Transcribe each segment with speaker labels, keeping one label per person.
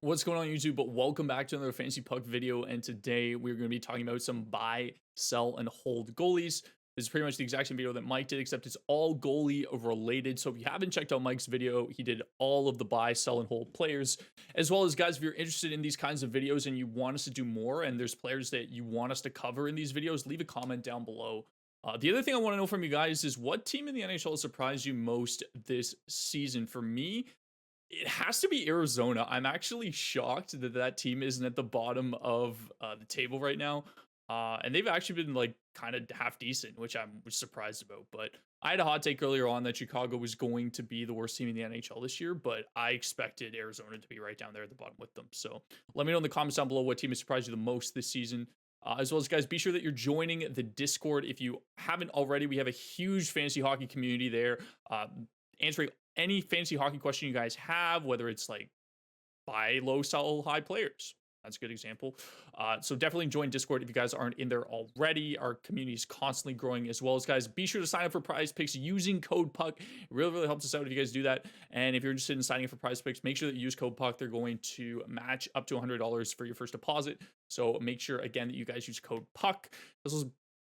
Speaker 1: What's going on YouTube? But welcome back to another Fantasy Puck video, and today we're going to be talking about some buy, sell, and hold goalies. This is pretty much the exact same video that Mike did, except it's all goalie related. So if you haven't checked out Mike's video, he did all of the buy, sell, and hold players. As well as, guys, if you're interested in these kinds of videos and you want us to do more, and there's players that you want us to cover in these videos, leave a comment down below. The other thing I want to know from you guys is what team in the NHL has surprised you most this season? For me, it has to be Arizona. I'm actually shocked that that team isn't at the bottom of the table right now. And they've actually been like kind of half decent, which I was surprised about. But I had a hot take earlier on that Chicago was going to be the worst team in the NHL this year, but I expected Arizona to be right down there at the bottom with them. So let me know in the comments down below what team has surprised you the most this season. As well as, guys, be sure that you're joining the Discord. If you haven't already, we have a huge fantasy hockey community there, answering any fantasy hockey question you guys have, whether it's like buy low, sell high players. That's a good example. So definitely join Discord if you guys aren't in there already. Our community is constantly growing, as well as, guys, be sure to sign up for Prize Picks using code PUCK. It really helps us out if you guys do that. And if you're interested in signing up for Prize Picks, make sure that you use code PUCK. They're going to match up to $100 for your first deposit. So make sure, again, that you guys use code PUCK.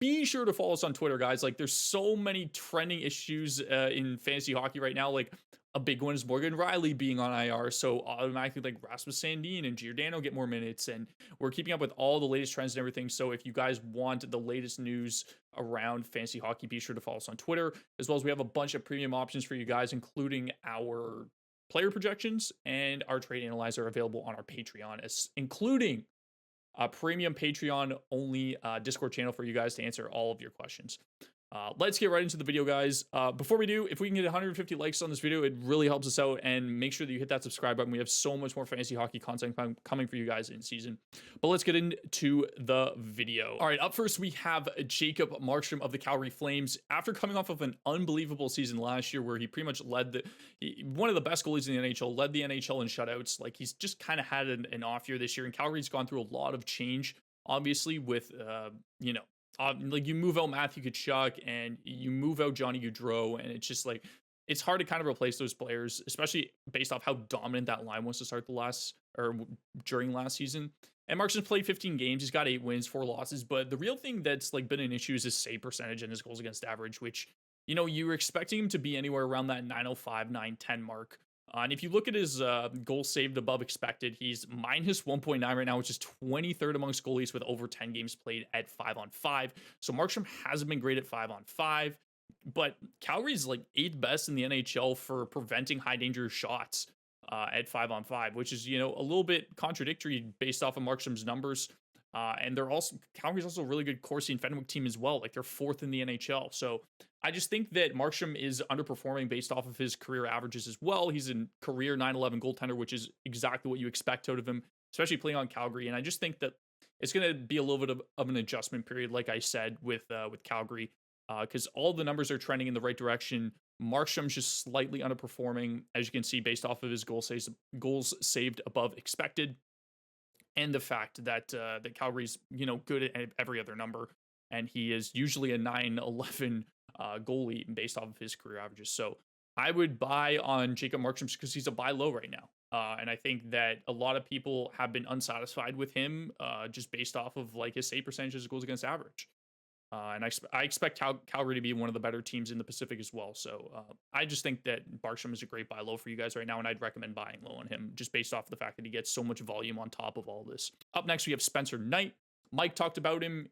Speaker 1: Be sure to follow us on Twitter, guys. Like, there's so many trending issues in fantasy hockey right now. Like, a big one is Morgan Riley being on IR, so automatically, like, Rasmus Sandin and Giordano get more minutes, and we're keeping up with all the latest trends and everything. So if you guys want the latest news around fantasy hockey, be sure to follow us on Twitter, as well as we have a bunch of premium options for you guys, including our player projections and our trade analyzer available on our Patreon, including a premium Patreon only Discord channel for you guys to answer all of your questions. Let's get right into the video, guys. Before we do, if we can get 150 likes on this video, it really helps us out, and make sure that you hit that subscribe button. We have so much more fantasy hockey content coming for you guys in season. But let's get into the video. All right, up first, we have Jacob Markstrom of the Calgary Flames. After coming off of an unbelievable season last year where he pretty much led one of the best goalies in the NHL, led the NHL in shutouts, like, he's just kind of had an off year this year, and Calgary's gone through a lot of change, obviously, with, like, you move out Matthew Tkachuk and you move out Johnny Gaudreau, and it's just like, it's hard to kind of replace those players, especially based off how dominant that line was to start during last season. And Markstrom's played 15 games. He's got 8 wins, 4 losses. But the real thing that's like been an issue is his save percentage and his goals against average, which, you were expecting him to be anywhere around that 905, 910 mark. And if you look at his goals saved above expected, he's minus 1.9 right now, which is 23rd amongst goalies with over 10 games played at 5-on-5. So Markstrom hasn't been great at 5-on-5, but Calgary's like 8th best in the NHL for preventing high danger shots at 5-on-5, which is, a little bit contradictory based off of Markstrom's numbers. And Calgary's also a really good Corsi and Fenwick team as well. Like, they're 4th in the NHL. So I just think that Markstrom is underperforming based off of his career averages as well. He's a career 911 goaltender, which is exactly what you expect out of him, especially playing on Calgary. And I just think that it's going to be a little bit of an adjustment period, like I said, with Calgary, because all the numbers are trending in the right direction. Markstrom's just slightly underperforming, as you can see, based off of his goals saved above expected, and the fact that that Calgary's good at every other number, and he is usually a 9-11 goalie based off of his career averages. So I would buy on Jacob Markstrom because he's a buy low right now, and I think that a lot of people have been unsatisfied with him just based off of like his save percentages, goals against average. And I expect Calgary to be one of the better teams in the Pacific as well. So I just think that Markstrom is a great buy low for you guys right now, and I'd recommend buying low on him just based off the fact that he gets so much volume on top of all this. Up next, we have Spencer Knight. Mike talked about him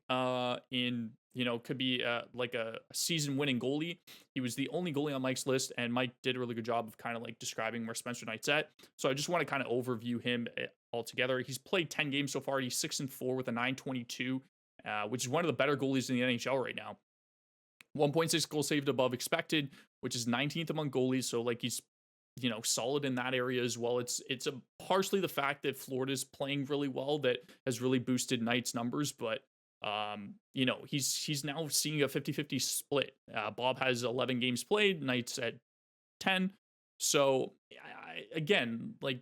Speaker 1: could be like a season-winning goalie. He was the only goalie on Mike's list, and Mike did a really good job of kind of like describing where Spencer Knight's at. So I just want to kind of overview him altogether. He's played 10 games so far. He's 6-4 with a 922. Which is one of the better goalies in the NHL right now. 1.6 goals saved above expected, which is 19th among goalies. So like he's, solid in that area as well. It's partially the fact that Florida's playing really well that has really boosted Knight's numbers, but he's now seeing a 50-50 split. Bob has 11 games played, Knight's at 10. So again, like,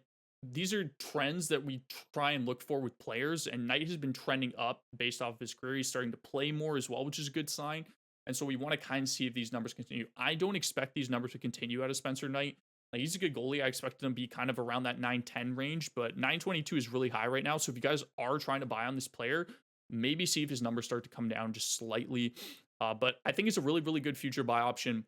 Speaker 1: these are trends that we try and look for with players, and Knight has been trending up based off of his career. He's starting to play more as well, which is a good sign. And so we want to kind of see if these numbers continue. I don't expect these numbers to continue out of Spencer Knight. Like, he's a good goalie. I expected him to be kind of around that 910 range, but 922 is really high right now. So if you guys are trying to buy on this player, maybe see if his numbers start to come down just slightly. But I think it's a really, really good future buy option.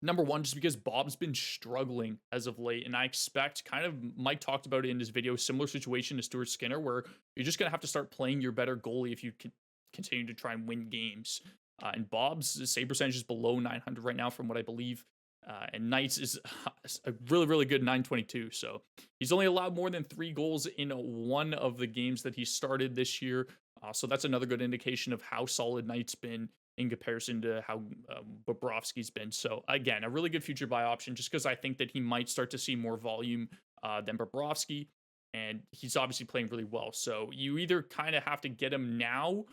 Speaker 1: Number one, just because Bob's been struggling as of late, and I expect, kind of, Mike talked about it in his video, similar situation to Stuart Skinner, where you're just gonna have to start playing your better goalie if you can continue to try and win games. And Bob's save percentage is below 900 right now, from what I believe. And Knights is a really, really good 922. So he's only allowed more than 3 goals in one of the games that he started this year. So that's another good indication of how solid Knights been in comparison to how Bobrovsky's been. So again, a really good future buy option, just because I think that he might start to see more volume than Bobrovsky. And he's obviously playing really well. So you either kind of have to get him now,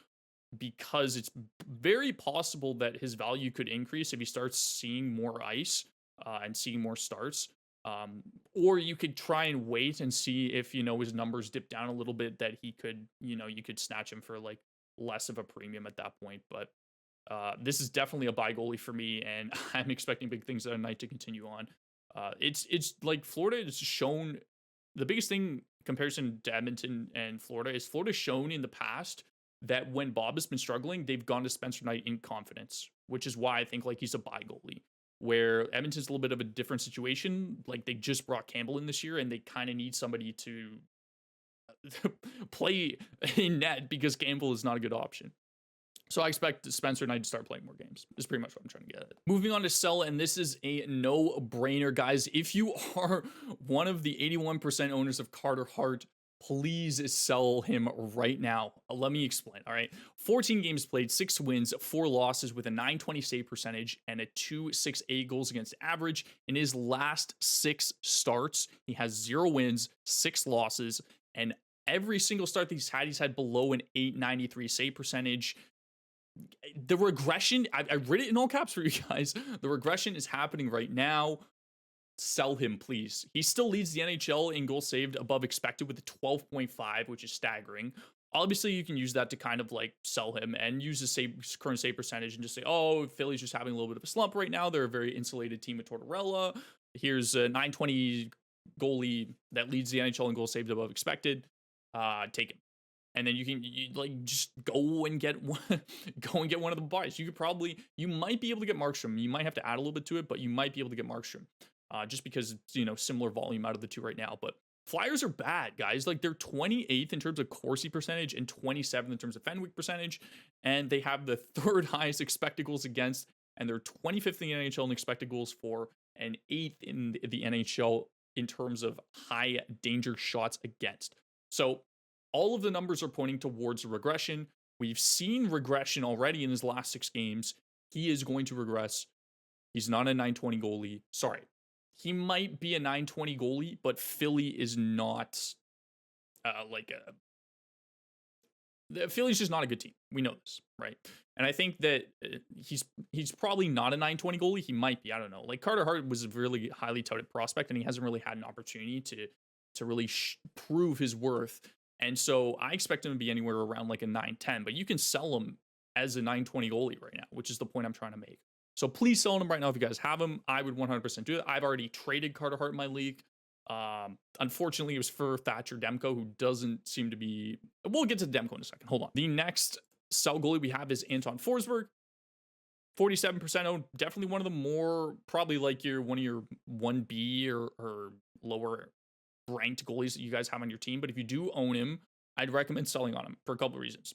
Speaker 1: because it's very possible that his value could increase if he starts seeing more ice and seeing more starts. Or you could try and wait and see if, his numbers dip down a little bit, that he could, you could snatch him for like less of a premium at that point. But this is definitely a buy goalie for me, and I'm expecting big things that night to continue on. It's like Florida has shown the biggest thing comparison to Edmonton and Florida is Florida's shown in the past that when Bob has been struggling, they've gone to Spencer Knight in confidence, which is why I think like he's a buy goalie. Where Edmonton's a little bit of a different situation. Like, they just brought Campbell in this year, and they kind of need somebody to play in net, because Campbell is not a good option. So I expect Spencer Knight to start playing more games. Is pretty much what I'm trying to get at. Moving on to sell, and this is a no-brainer, guys. If you are one of the 81% owners of Carter Hart, please sell him right now. Let me explain, all right? 14 games played, 6 wins, 4 losses with a 920 save percentage and a 268 goals against average. In his last 6 starts, he has 0 wins, 6 losses, and every single start that he's had below an 893 save percentage. The regression, I read it in all caps for you guys. The regression is happening right now. Sell him, please. He still leads the NHL in goals saved above expected with a 12.5, which is staggering. Obviously, you can use that to kind of like sell him and use the current save percentage and just say, oh, Philly's just having a little bit of a slump right now. They're a very insulated team with Tortorella. Here's a 920 goalie that leads the NHL in goals saved above expected. Take him. And then you just go and get one, one of the buys. You might be able to get Markstrom. You might have to add a little bit to it, but you might be able to get Markstrom. Just because it's, similar volume out of the two right now. But Flyers are bad, guys. Like, they're 28th in terms of Corsi percentage and 27th in terms of Fenwick percentage. And they have the 3rd highest expected goals against, and they're 25th in the NHL in expected goals for, and 8th in the NHL in terms of high danger shots against. So all of the numbers are pointing towards regression. We've seen regression already in his last 6 games. He is going to regress. He's not a 920 goalie. Sorry. He might be a 920 goalie, but Philly is not Philly's just not a good team. We know this, right? And I think that he's probably not a 920 goalie. He might be. I don't know. Like, Carter Hart was a really highly touted prospect, and he hasn't really had an opportunity to really prove his worth. And so I expect him to be anywhere around like a 910, but you can sell him as a 920 goalie right now, which is the point I'm trying to make. So please sell him right now if you guys have him. I would 100% do it. I've already traded Carter Hart in my league. Unfortunately, it was for Thatcher Demko, who doesn't seem to be... We'll get to Demko in a second. Hold on. The next sell goalie we have is Anton Forsberg. 47% owned. Definitely one of the more, probably like one of your 1B or lower ranked goalies that you guys have on your team. But if you do own him, I'd recommend selling on him for a couple of reasons.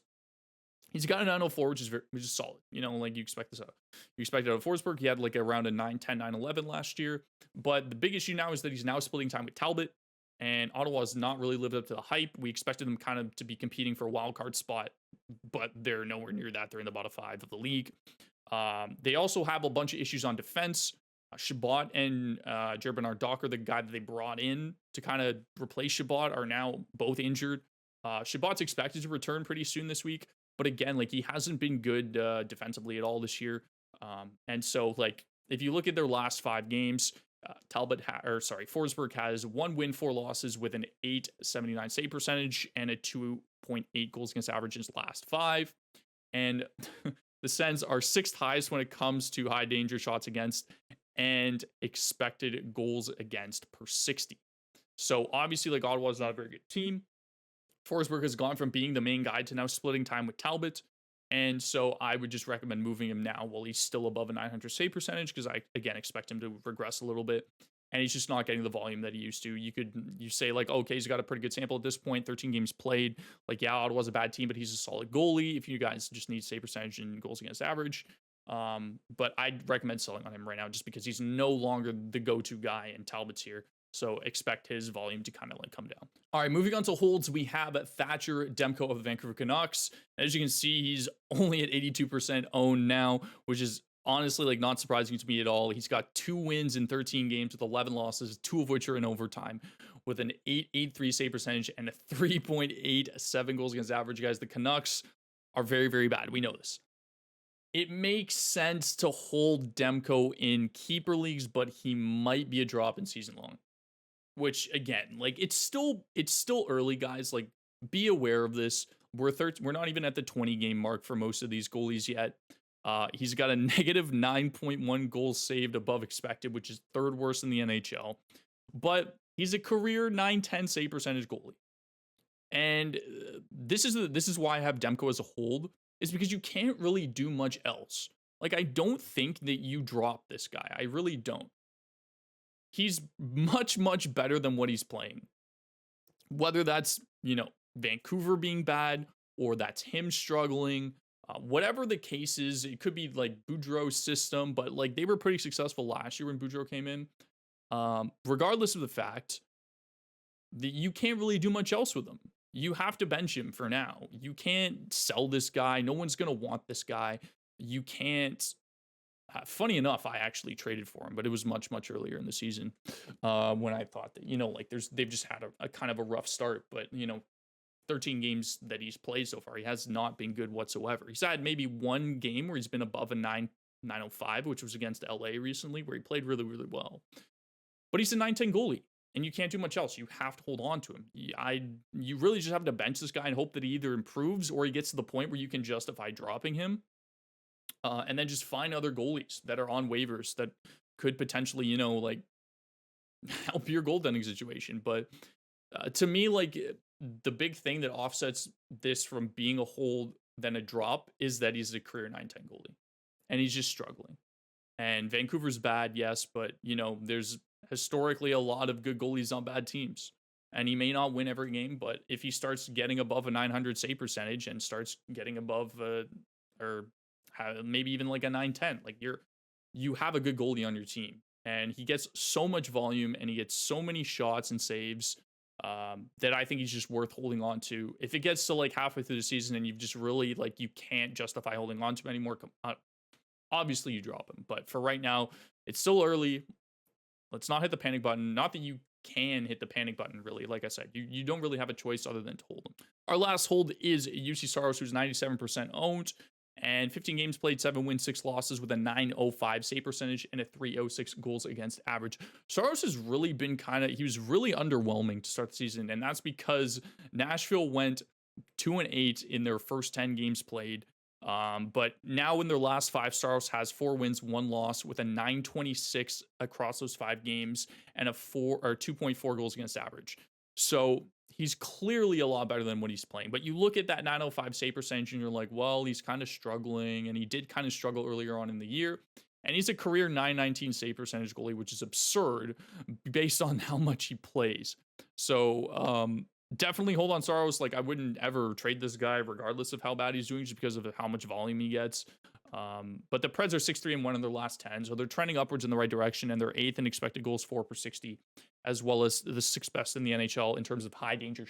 Speaker 1: He's got a 904, which is solid. Like you expect this out. You expect it out of Forsberg. He had like around a 910, 911 last year. But the big issue now is that he's now splitting time with Talbot. And Ottawa has not really lived up to the hype. We expected them kind of to be competing for a wild card spot, but they're nowhere near that. They're in the bottom 5 of the league. They also have a bunch of issues on defense. Shabbat and Jared Bernard-Docker, the guy that they brought in to kind of replace Shabbat, are now both injured. Shabbat's expected to return pretty soon this week. But again, like, he hasn't been good defensively at all this year. And so, like, if you look at their last 5 games, Forsberg has 1 win, 4 losses with an 879 save percentage and a 2.8 goals against average in his last 5. And the Sens are 6th highest when it comes to high danger shots against, and expected goals against per 60. So obviously, like, Ottawa's not a very good team. Forsberg has gone from being the main guy to now splitting time with Talbot. And so I would just recommend moving him now while he's still above a 900 save percentage, because I, again, expect him to regress a little bit. And he's just not getting the volume that he used to. You say, like, okay, he's got a pretty good sample at this point, 13 games played. Like, yeah, Ottawa's a bad team, but he's a solid goalie if you guys just need save percentage and goals against average. But I'd recommend selling on him right now just because he's no longer the go-to guy, and Talbot's here. So expect his volume to kind of like come down. All right, moving on to holds, we have Thatcher Demko of the Vancouver Canucks. As you can see, he's only at 82% owned now, which is honestly like not surprising to me at all. He's got 2 wins in 13 games with 11 losses, 2 of which are in overtime, with an 8.83 save percentage and a 3.87 goals against average. Guys, the Canucks are very, very bad. We know this. It makes sense to hold Demko in keeper leagues, but he might be a drop in season long. Which, again, like, it's still early, guys. Like, be aware of this. We're not even at the 20 game mark for most of these goalies yet. He's got a negative 9.1 goals saved above expected, which is 3rd worst in the NHL. But he's a career 910 save percentage goalie. And this is why I have Demko as a hold, is because you can't really do much else. Like, I don't think that you drop this guy. I really don't. He's much, much better than what he's playing. Whether that's, Vancouver being bad, or that's him struggling, whatever the case is, it could be like Boudreau's system, but like they were pretty successful last year when Boudreau came in. Regardless of the fact that you can't really do much else with him. You have to bench him for now. You can't sell this guy. No one's going to want this guy. You can't. Funny enough, I actually traded for him, but it was much, much earlier in the season when I thought that, they've just had a kind of a rough start. But, 13 games that he's played so far, he has not been good whatsoever. He's had maybe 1 game where he's been above a 905, which was against LA recently, where he played really, really well. But he's a 910 goalie, and you can't do much else. You have to hold on to him. You really just have to bench this guy and hope that he either improves or he gets to the point where you can justify dropping him. And then just find other goalies that are on waivers that could potentially, help your goaltending situation. But to me, like, the big thing that offsets this from being a hold than a drop is that he's a career 910 goalie. And he's just struggling. And Vancouver's bad, yes, but, there's historically a lot of good goalies on bad teams. And he may not win every game, but if he starts getting above a 900 save percentage and starts getting above maybe even like a 910, like you have a good goalie on your team, and he gets so much volume and he gets so many shots and saves that I think he's just worth holding on to. If it gets to like halfway through the season and you've just really like you can't justify holding on to him anymore, obviously you drop him. But for right now, it's still early. Let's not hit the panic button. Not that you can hit the panic button, really. Like I said, you don't really have a choice other than to hold him. Our last hold is Juuse Saros, who's 97% owned. And 15 games played, 7 wins, 6 losses with a 905 save percentage and a 306 goals against average. Saros has really been he was really underwhelming to start the season. And that's because Nashville went 2-8 in their first 10 games played. But now in their last 5, Saros has 4 wins, 1 loss with a 926 across those 5 games and a 2.4 goals against average. So he's clearly a lot better than what he's playing. But you look at that 905 save percentage and you're like, well, he's kind of struggling. And he did kind of struggle earlier on in the year. And he's a career 919 save percentage goalie, which is absurd based on how much he plays. So definitely hold on Saros. Like, I wouldn't ever trade this guy regardless of how bad he's doing, just because of how much volume he gets. But the Preds are 6-3-1 in their last 10. So they're trending upwards in the right direction, and they're 8th in expected goals for per 60, as well as the 6th best in the NHL in terms of high danger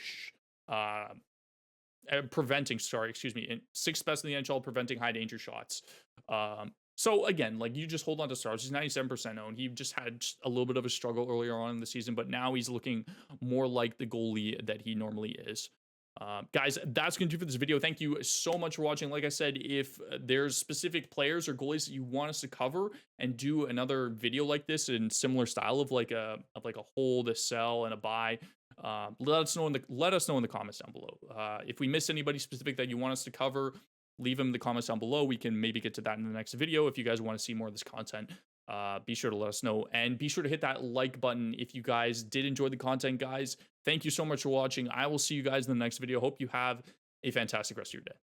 Speaker 1: preventing, 6th best in the NHL preventing high danger shots. So again, like, you just hold on to Saros. He's 97% owned. He just had a little bit of a struggle earlier on in the season, but now he's looking more like the goalie that he normally is. Guys, that's going to do for this video. Thank you so much for watching. Like I said, if there's specific players or goalies that you want us to cover and do another video like this in similar style of like a hold, a sell, and a buy, let us know in the comments down below. If we miss anybody specific that you want us to cover, leave them in the comments down below. We can maybe get to that in the next video if you guys want to see more of this content. be sure to let us know. And be sure to hit that like button if you guys did enjoy the content, guys. Thank you so much for watching. I will see you guys in the next video. Hope you have a fantastic rest of your day.